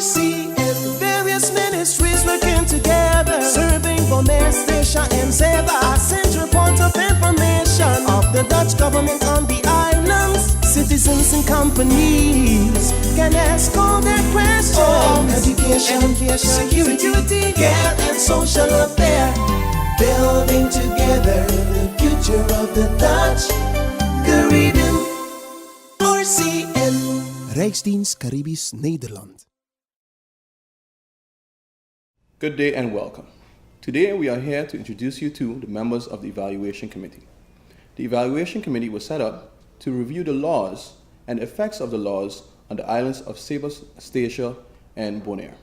RCN, various ministries working together, serving Bonaire, Statia and Zeba, a central point of information of the Dutch government on the islands. Citizens and companies can ask all their questions on education, security, care and social affairs. Building together the future of the Dutch Caribbean. RCN, Rijksdienst Caribisch Nederland. Good day and welcome. Today we are here to introduce you to the members of the Evaluation Committee. The Evaluation Committee was set up to review the laws and effects of the laws on the islands of Saba, Statia, and Bonaire.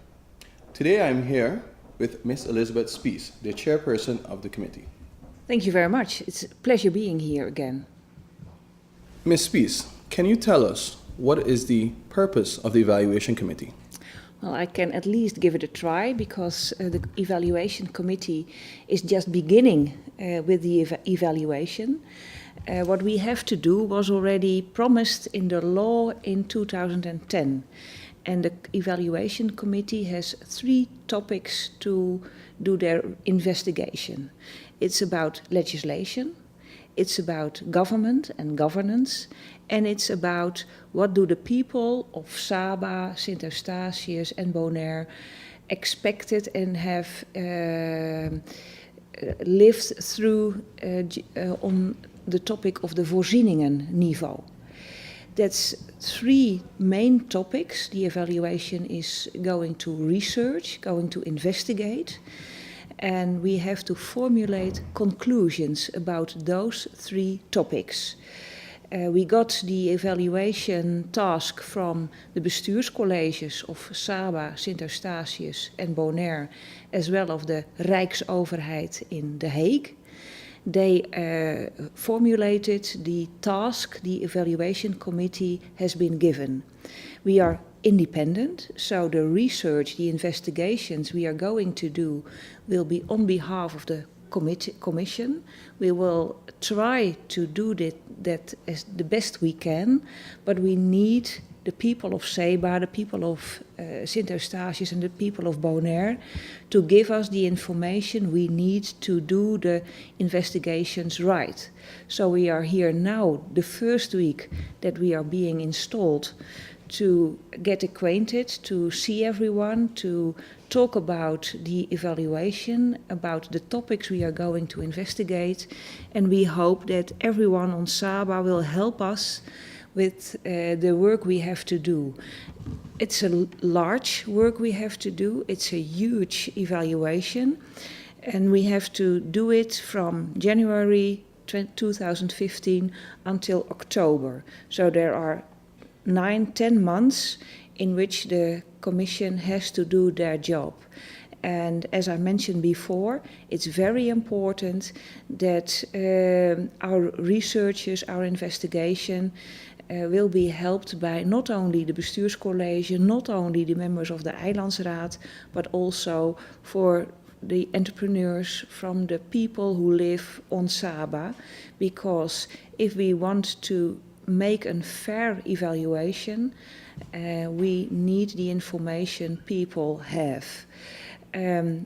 Today I am here with Ms. Elizabeth Spies, the chairperson of the committee. Thank you very much. It's a pleasure being here again. Ms. Spies, can you tell us what is the purpose of the Evaluation Committee? Well, I can at least give it a try because the Evaluation Committee is just beginning with the evaluation. What we have to do was already promised in the law in 2010. And the Evaluation Committee has 3 topics to do their investigation. It's about legislation, it's about government and governance, and it's about what do the people of Saba, Sint Eustatius and Bonaire expected and have lived through on the topic of the voorzieningenniveau. That's 3 main topics the evaluation is going to research, going to investigate, and we have to formulate conclusions about those 3 topics. We got the evaluation task from the bestuurscolleges of Saba, Sint Eustatius and Bonaire, as well as the Rijksoverheid in The Hague. They formulated the task the evaluation committee has been given. We are independent, so the research, the investigations we are going to do will be on behalf of the commission. We will try to do that as the best we can, but we need the people of Saba, the people of Sint Eustatius and the people of Bonaire to give us the information we need to do the investigations right. So we are here now, the first week that we are being installed, to get acquainted, to see everyone, to talk about the evaluation, about the topics we are going to investigate, and we hope that everyone on Saba will help us with the work we have to do. It's a large work we have to do. It's a huge evaluation, and we have to do it from January 2015 until October. So there are 9-10 months in which the Commission has to do their job. And as I mentioned before, it's very important that our researchers, our investigation will be helped by not only the bestuurscollege, not only the members of the Eilandsraad, but also for the entrepreneurs from the people who live on Saba, because if we want to make a fair evaluation, we need the information people have. In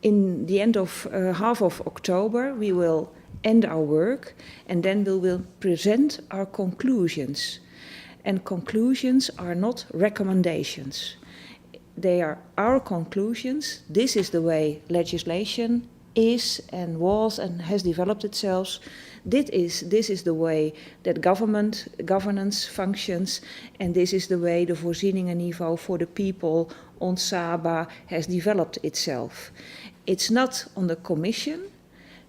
the end of half of October, we will end our work, and then we will present our conclusions. And conclusions are not recommendations. They are our conclusions. This is the way legislation is and was and has developed itself. This is the way that governance functions, and this is the way the voorzieningenniveau for the people on Saba has developed itself. It's not on the Commission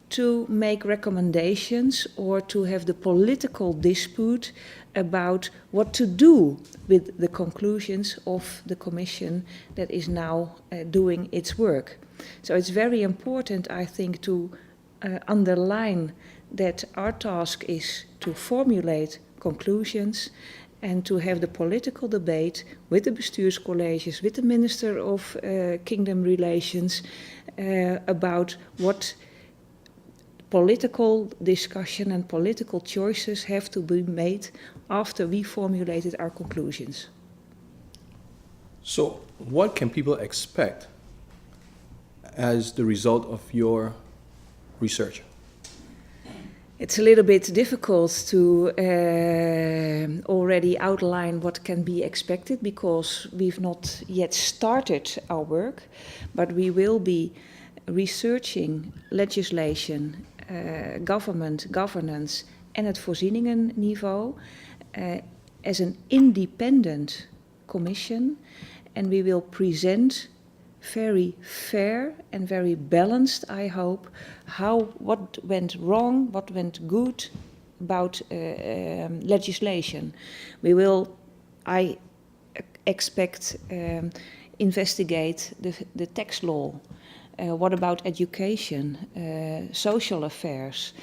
to make recommendations or to have the political dispute about what to do with the conclusions of the Commission that is now doing its work. So it's very important, I think, to underline that our task is to formulate conclusions and to have the political debate with the bestuurscolleges, with the Minister of Kingdom Relations about what political discussion and political choices have to be made after we formulated our conclusions. So, what can people expect as the result of your research? It's a little bit difficult to already outline what can be expected because we've not yet started our work, but we will be researching legislation, government, governance en het voorzieningenniveau as an independent commission, and we will present very fair and very balanced, I hope, what went wrong, what went good about legislation. We will, I expect, investigate the tax law. What about education, social affairs?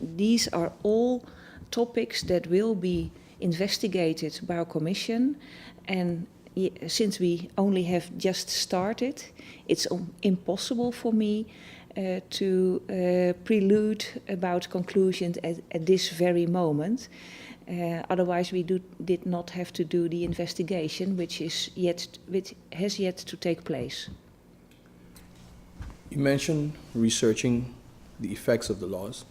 These are all topics that will be investigated by our commission, and since we only have just started, it's impossible for me to prelude about conclusions at this very moment. Otherwise, we did not have to do the investigation, which has yet to take place. You mentioned researching the effects of the laws.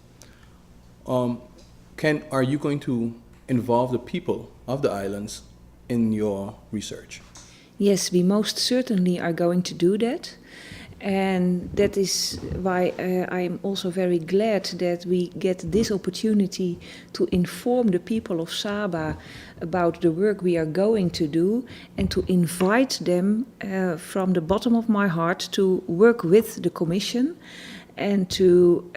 Are you going to involve the people of the islands in your research? Yes, we most certainly are going to do that. And that is why I'm also very glad that we get this opportunity to inform the people of Sabah about the work we are going to do and to invite them from the bottom of my heart to work with the Commission and to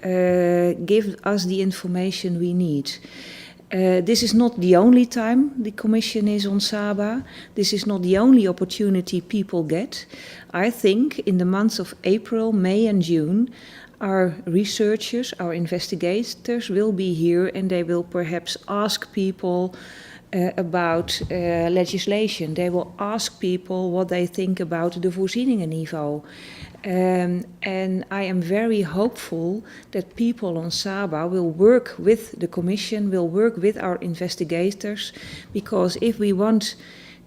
give us the information we need. This is not the only time the Commission is on Sabah. This is not the only opportunity people get. I think in the months of April, May and June, our researchers, our investigators will be here and they will perhaps ask people about legislation. They will ask people what they think about the voorzieningenniveau. And I am very hopeful that people on Sabah will work with the Commission, will work with our investigators, because if we want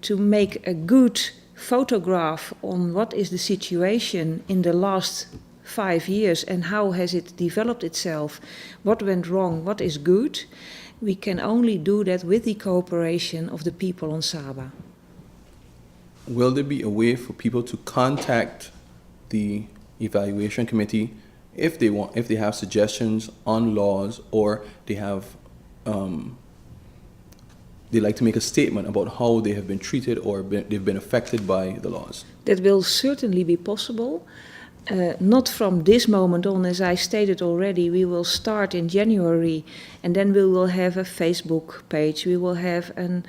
to make a good photograph on what is the situation in the last 5 years and how has it developed itself, what went wrong, what is good, we can only do that with the cooperation of the people on Sabah. Will there be a way for people to contact the evaluation committee if they have suggestions on laws, or they have they like to make a statement about how they have been treated or they've been affected by the laws? That will certainly be possible. Not from this moment on, as I stated already. We will start in January, and then we will have a Facebook page. We will have an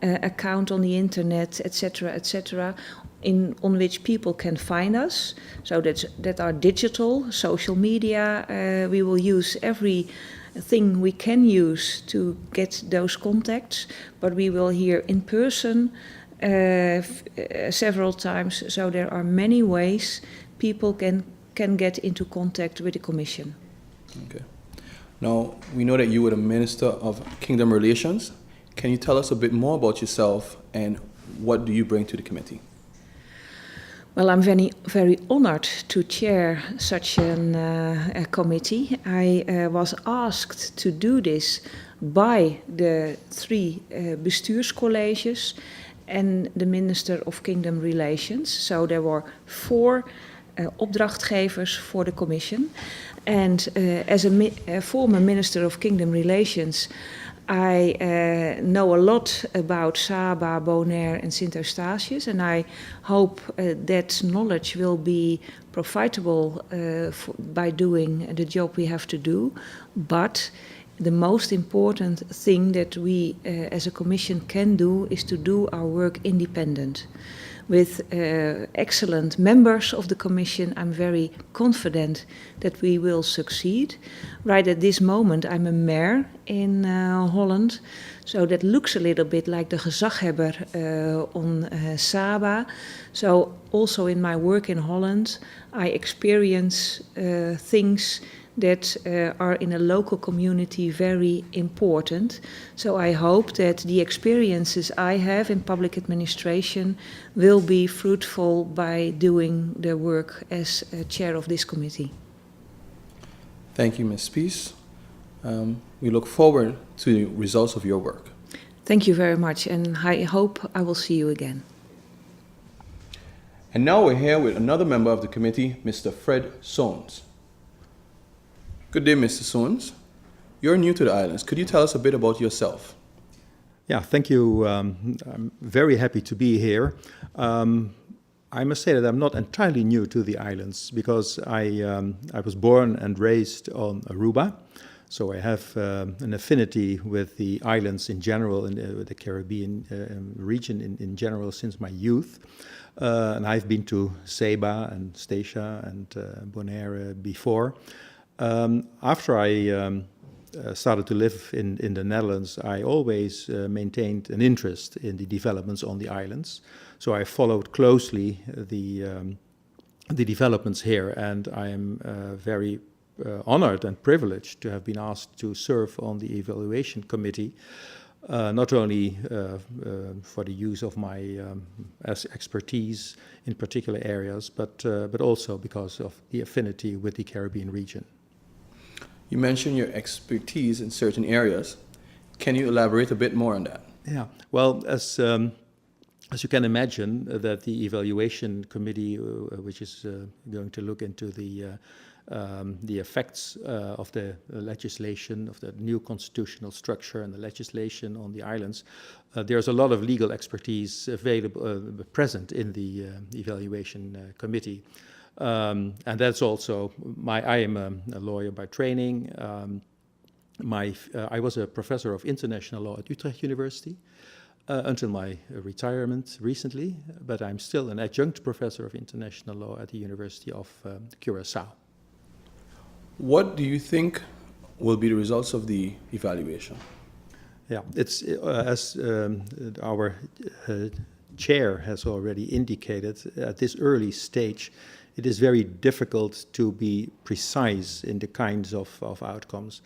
account on the internet, etc., etc., on which people can find us. So that are digital, social media. We will use everything we can use to get those contacts, but we will hear in person several times. So there are many ways people can get into contact with the Commission. Okay. Now, we know that you were the Minister of Kingdom Relations. Can you tell us a bit more about yourself and what do you bring to the committee? Well, I'm very, very honored to chair such a committee. I was asked to do this by the 3 bestuurscolleges and the Minister of Kingdom Relations. So there were 4 opdrachtgevers for the Commission. And as a former Minister of Kingdom Relations, I know a lot about Sabah, Bonaire and Sint Eustatius, and I hope that knowledge will be profitable by doing the job we have to do. But the most important thing that we as a Commission can do is to do our work independent. With excellent members of the Commission, I'm very confident that we will succeed. Right at this moment, I'm a mayor in Holland, so that looks a little bit like the gezaghebber on Sabah. So also in my work in Holland, I experience things that are in a local community very important. So I hope that the experiences I have in public administration will be fruitful by doing the work as chair of this committee. Thank you, Ms. Spies. We look forward to the results of your work. Thank you very much, and I hope I will see you again. And now we're here with another member of the committee, Mr. Fred Soanes. Good day, Mr. Soanes. You're new to the islands. Could you tell us a bit about yourself? Yeah, thank you. I'm very happy to be here. I must say that I'm not entirely new to the islands because I was born and raised on Aruba. So I have an affinity with the islands in general, and the Caribbean region in general since my youth. And I've been to Saba and Statia and Bonaire before. After I started to live in the Netherlands, I always maintained an interest in the developments on the islands. So I followed closely the developments here, and I am very honored and privileged to have been asked to serve on the evaluation committee, not only for the use of my expertise in particular areas, but also because of the affinity with the Caribbean region. You mentioned your expertise in certain areas. Can you elaborate a bit more on that? Yeah, well, as you can imagine, that the evaluation committee, which is going to look into the effects of the legislation, of the new constitutional structure and the legislation on the islands, there's a lot of legal expertise available, present in the evaluation committee. And that's also I am a lawyer by training. I was a professor of international law at Utrecht University until my retirement recently, but I'm still an adjunct professor of international law at the University of Curaçao. What do you think will be the results of the evaluation? Yeah, it's as our chair has already indicated, at this early stage, it is very difficult to be precise in the kinds of outcomes.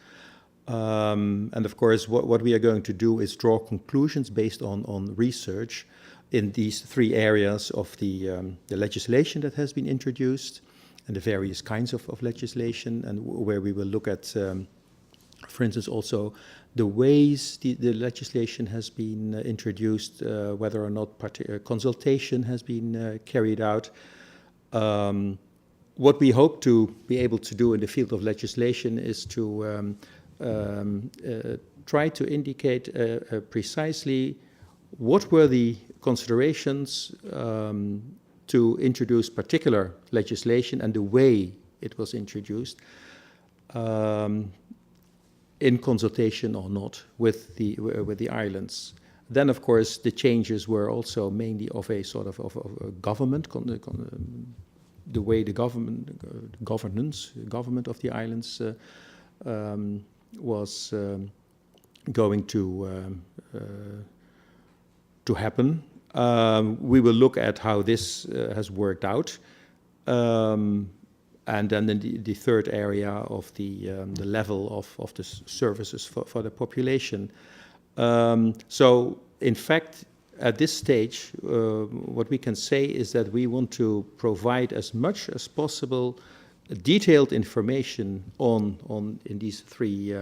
And of course, what we are going to do is draw conclusions based on research in these three areas of the legislation that has been introduced and the various kinds of legislation, and where we will look at, for instance, also the ways the legislation has been introduced, whether or not consultation has been carried out. What we hope to be able to do in the field of legislation is to try to indicate precisely what were the considerations to introduce particular legislation and the way it was introduced, in consultation or not with the islands. Then, of course, the changes were also mainly of a sort of a government, the way the government of the islands was going to happen. We will look at how this has worked out, and then the third area of the level of the services for the population. So, in fact, at this stage, what we can say is that we want to provide as much as possible detailed information in these three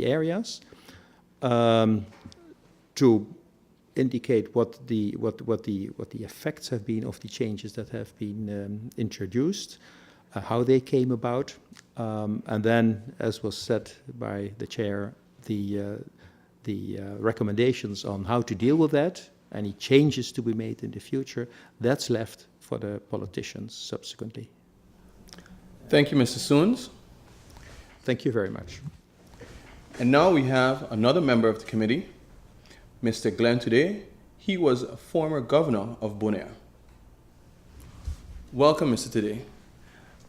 areas, to indicate what the effects have been of the changes that have been introduced, how they came about, and then, as was said by the chair, the recommendations on how to deal with that, any changes to be made in the future, that's left for the politicians subsequently. Thank you, Mr. Soanes. Thank you very much. And now we have another member of the committee, Mr. Glenn Today. He was a former governor of Bonaire. Welcome, Mr. Today.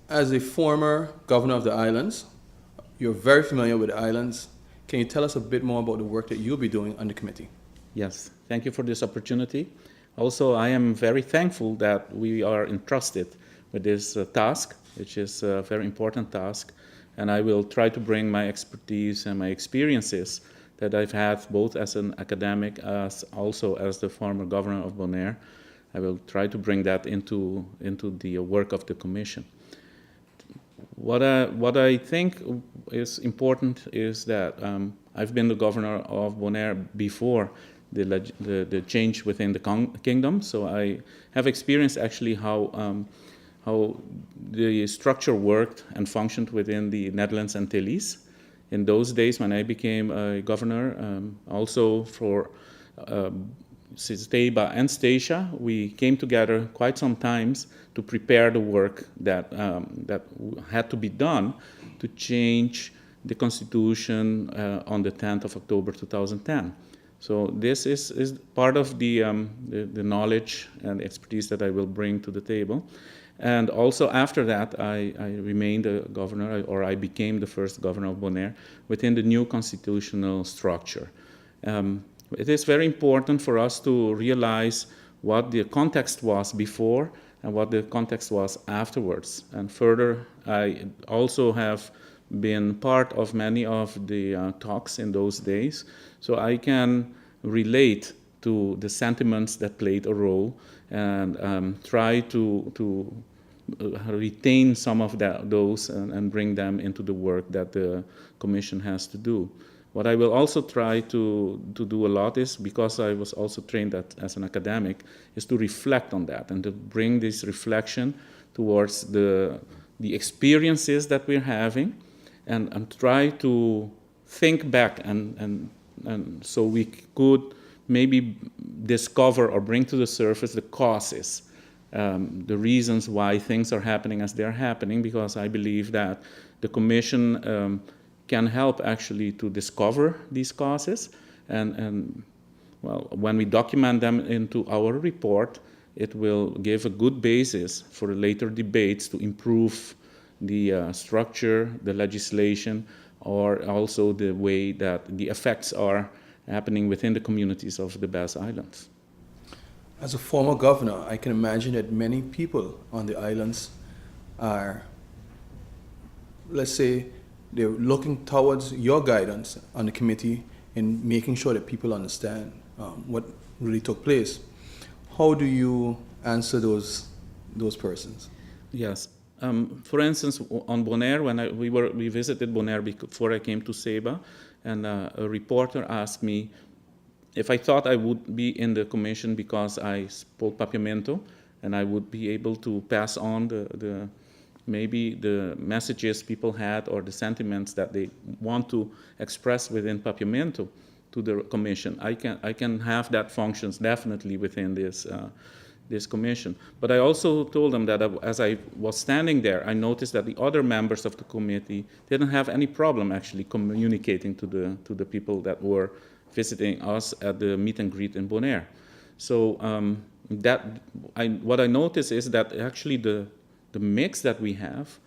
As a former governor of the islands, you're very familiar with the islands. Can you tell us a bit more about the work that you'll be doing on the committee? Yes, thank you for this opportunity. Also, I am very thankful that we are entrusted with this task, which is a very important task. and I will try to bring my expertise and my experiences that I've had both as an academic as also as the former governor of Bonaire. I will try to bring that into the work of the Commission. What I think is important is that I've been the governor of Bonaire before the change within the kingdom, so I have experienced actually how the structure worked and functioned within the Netherlands Antilles. In those days when I became a governor, also for Ceiba and Statia, we came together quite some times to prepare the work that had to be done to change the constitution on the 10th of October 2010. So this is part of the knowledge and expertise that I will bring to the table. And also after that, I remained a governor, or I became the first governor of Bonaire within the new constitutional structure. It is very important for us to realize what the context was before and what the context was afterwards. And further, I also have been part of many of the talks in those days, so I can relate to the sentiments that played a role and try to retain some of those and bring them into the work that the Commission has to do. What I will also try to do a lot is, because I was also trained as an academic, is to reflect on that and to bring this reflection towards the experiences that we're having and try to think back and so we could maybe discover or bring to the surface the causes, the reasons why things are happening as they're happening, because I believe that the Commission can help actually to discover these causes, and well, when we document them into our report, it will give a good basis for later debates to improve the structure, the legislation, or also the way that the effects are happening within the communities of the Basque Islands. As a former governor, I can imagine that many people on the islands are, let's say, they're looking towards your guidance on the committee in making sure that people understand what really took place. How do you answer those persons? Yes. For instance, on Bonaire, when we visited Bonaire before I came to Ceiba, and a reporter asked me if I thought I would be in the Commission because I spoke Papiamento, and I would be able to pass on maybe the messages people had or the sentiments that they want to express within Papiamento to the Commission. I can have that functions definitely within this Commission. But I also told them that as I was standing there, I noticed that the other members of the committee didn't have any problem actually communicating to the people that were visiting us at the meet and greet in Bonaire. So what I noticed is that actually the mix that we have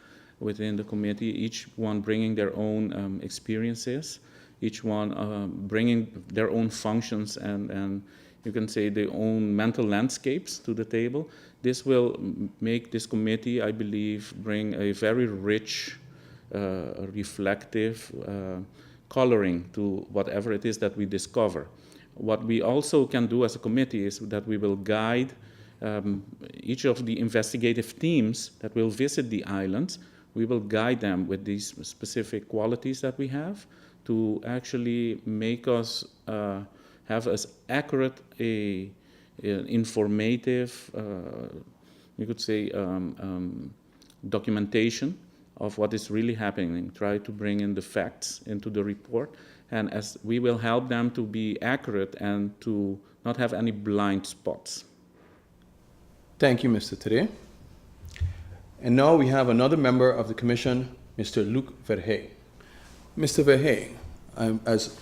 within the committee, each one bringing their own experiences, each one bringing their own functions and you can say their own mental landscapes to the table. This will make this committee, I believe, bring a very rich, reflective coloring to whatever it is that we discover. What we also can do as a committee is that we will guide each of the investigative teams that will visit the islands. We will guide them with these specific qualities that we have to actually make us have as accurate informative, you could say, documentation of what is really happening. Try to bring in the facts into the report, and as we will help them to be accurate and to not have any blind spots. Thank you, Mr. Tere. And now we have another member of the Commission, Mr. Luc Verhey. Mr. Verhey, as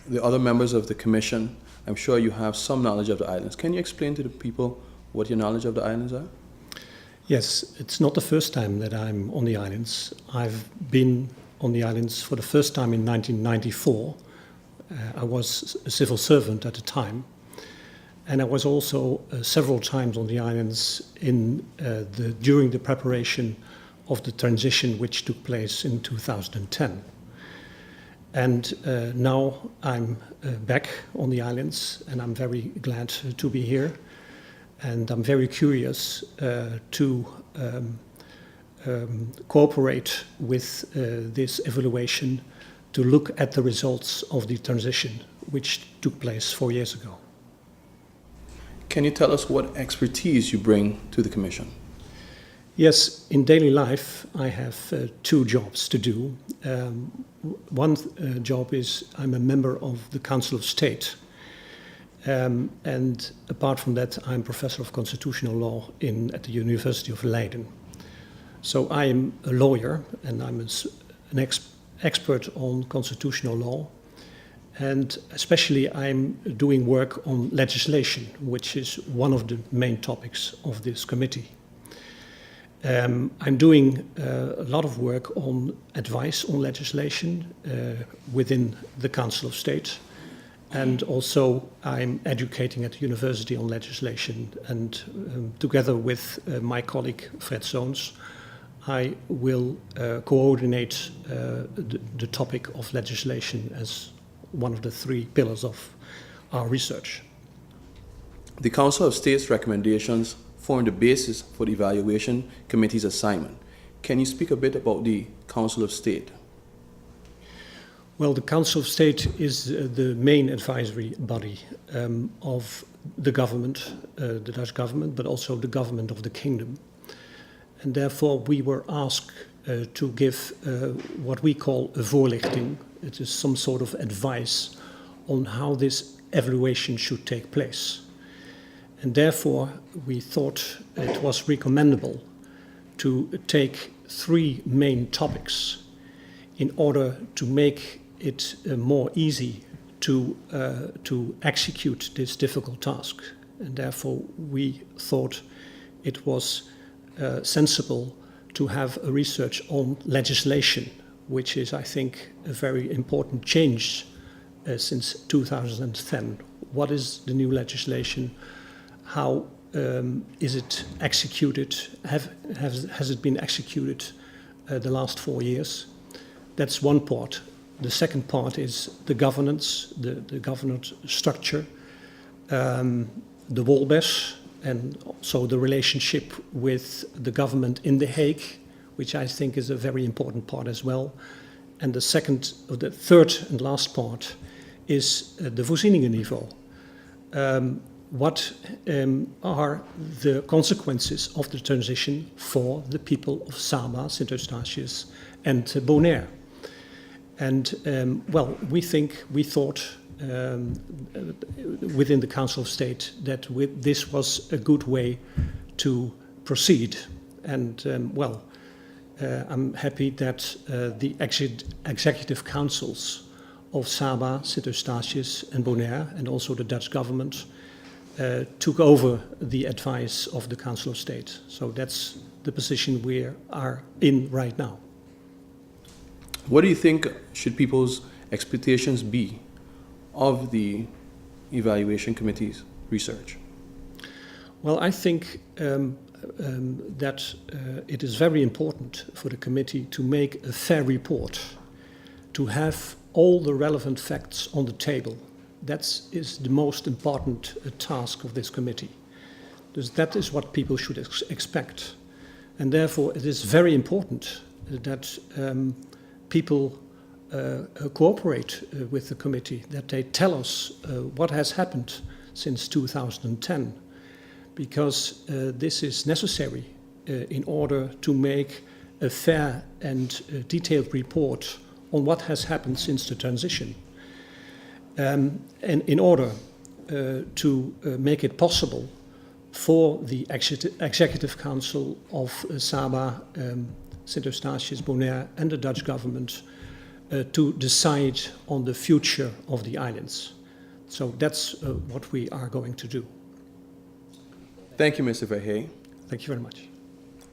the other members of the Commission, I'm sure you have some knowledge of the islands. Can you explain to the people what your knowledge of the islands are? Yes, it's not the first time that I'm on the islands. I've been on the islands for the first time in 1994. I was a civil servant at the time. And I was also several times on the islands during the preparation of the transition which took place in 2010. And now I'm back on the islands, and I'm very glad to be here. And I'm very curious to cooperate with this evaluation to look at the results of the transition which took place 4 years ago. Can you tell us what expertise you bring to the Commission? Yes, in daily life I have two jobs to do. One job is I'm a member of the Council of State. And apart from that, I'm professor of constitutional law at the University of Leiden. So I am a lawyer, and I'm an expert on constitutional law. And especially I'm doing work on legislation, which is one of the main topics of this committee. I'm doing a lot of work on advice on legislation within the Council of State. And also I'm educating at the university on legislation. And together with my colleague Fred Zoons, I will coordinate the topic of legislation as one of the three pillars of our research. The Council of State's recommendations form the basis for the Evaluation Committee's assignment. Can you speak a bit about the Council of State? Well, the Council of State is the main advisory body of the government, the Dutch government, but also the government of the kingdom. And therefore we were asked to give what we call a voorlichting. It is some sort of advice on how this evaluation should take place. And therefore we thought it was recommendable to take three main topics in order to make it more easy to execute this difficult task. And therefore we thought it was sensible to have a research on legislation, which is, I think, a very important change since 2010. What is the new legislation? How is it executed? Has it been executed the last 4 years? That's one part. The second part is the governance, the governance structure, the WOLBES, and also the relationship with the government in The Hague, which I think is a very important part as well. And the third and last part is the voorzieningenniveau. What are the consequences of the transition for the people of Saba, Sint Eustatius, and Bonaire? And well, we thought within the Council of State that this was a good way to proceed. And well, I'm happy that the executive councils of Saba, Sint Eustatius, and Bonaire, and also the Dutch government, took over the advice of the Council of State. So that's the position we are in right now. What do you think should people's expectations be of the Evaluation Committee's research? Well, I think that it is very important for the committee to make a fair report, to have all the relevant facts on the table. That is the most important task of this committee. That is what people should expect. And therefore it is very important that people cooperate with the committee, that they tell us what has happened since 2010, because this is necessary in order to make a fair and detailed report on what has happened since the transition. And in order to make it possible for the Executive Council of Saba, Sint Eustatius, Bonaire, and the Dutch government to decide on the future of the islands. So that's what we are going to do. Thank you, Mr. Verhey. Thank you very much.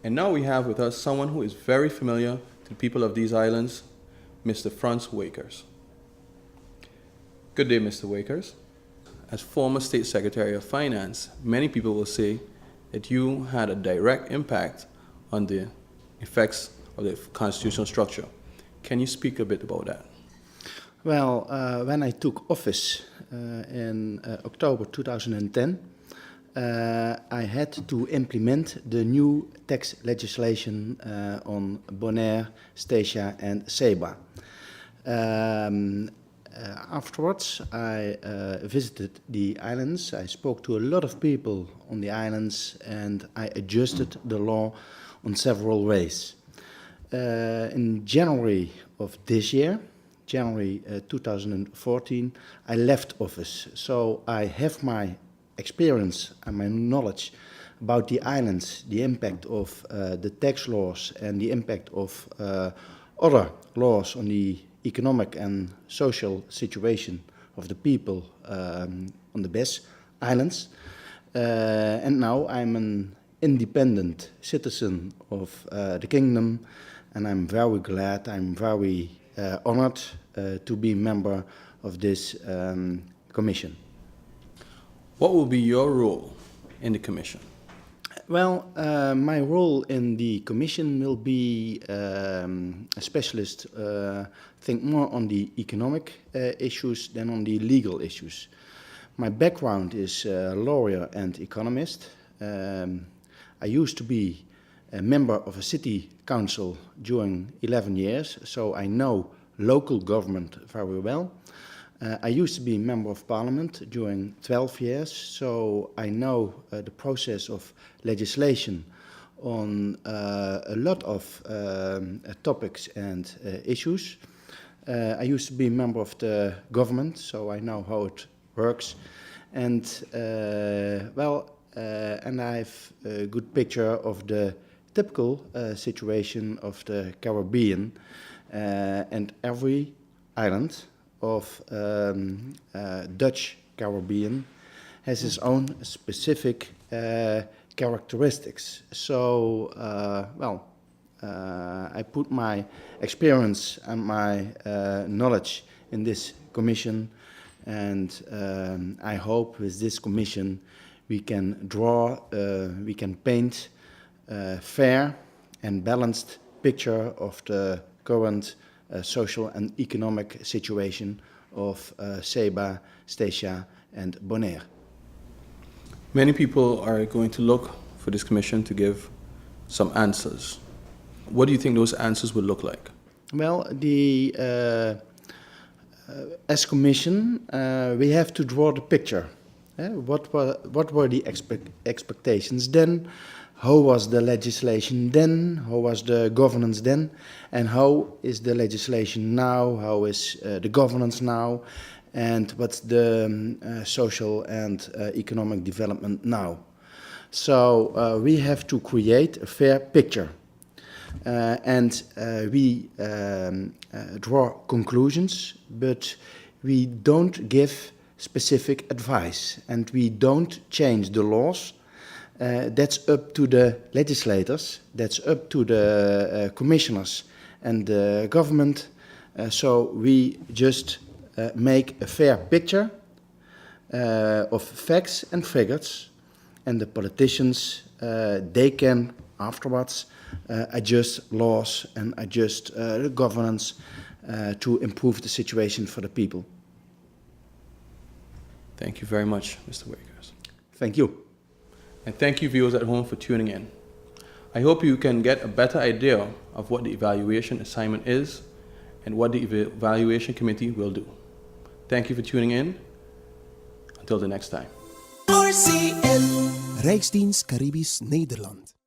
And now we have with us someone who is very familiar to the people of these islands, Mr. Frans Wekers. Good day, Mr. Wekers. As former State Secretary of Finance, many people will say that you had a direct impact on the effects of the constitutional structure. Can you speak a bit about that? Well, when I took office in October 2010, I had to implement the new tax legislation on Bonaire, Statia and Seba. Afterwards, I visited the islands. I spoke to a lot of people on the islands and I adjusted the law on several ways. In January of this year, January 2014, I left office. So I have my experience and my knowledge about the islands, the impact of the tax laws and the impact of other laws on the economic and social situation of the people on the BES Islands. And now I'm an independent citizen of the kingdom, and I'm very glad, I'm very honored to be a member of this commission. What will be your role in the commission? Well, my role in the commission will be a specialist, think more on the economic issues than on the legal issues. My background is a lawyer and economist. I used to be a member of a city council during 11 years, so I know local government very well. I used to be a member of parliament during 12 years, so I know the process of legislation on a lot of topics and issues. I used to be a member of the government, so I know how it works. And and I have a good picture of the typical situation of the Caribbean, and every island of Dutch Caribbean has its own specific characteristics. So, I put my experience and my knowledge in this commission, and I hope with this commission we can we can paint a fair and balanced picture of the current social and economic situation of Seba, Statia and Bonaire. Many people are going to look for this commission to give some answers. What do you think those answers would look like? Well, as commission, we have to draw the picture. What were the expectations then? How was the legislation then? How was the governance then? And how is the legislation now? How is the governance now? And what's the social and economic development now? So we have to create a fair picture. And we draw conclusions, but we don't give specific advice. And we don't change the laws. That's up to the legislators, that's up to the commissioners and the government. So we just make a fair picture of facts and figures, and the politicians, they can afterwards adjust laws and adjust the governance to improve the situation for the people. Thank you very much, Mr. Wakers. Thank you. And thank you, viewers at home, for tuning in. I hope you can get a better idea of what the evaluation assignment is and what the evaluation committee will do. Thank you for tuning in. Until the next time. RCN, Rijksdienst Caribisch Nederland.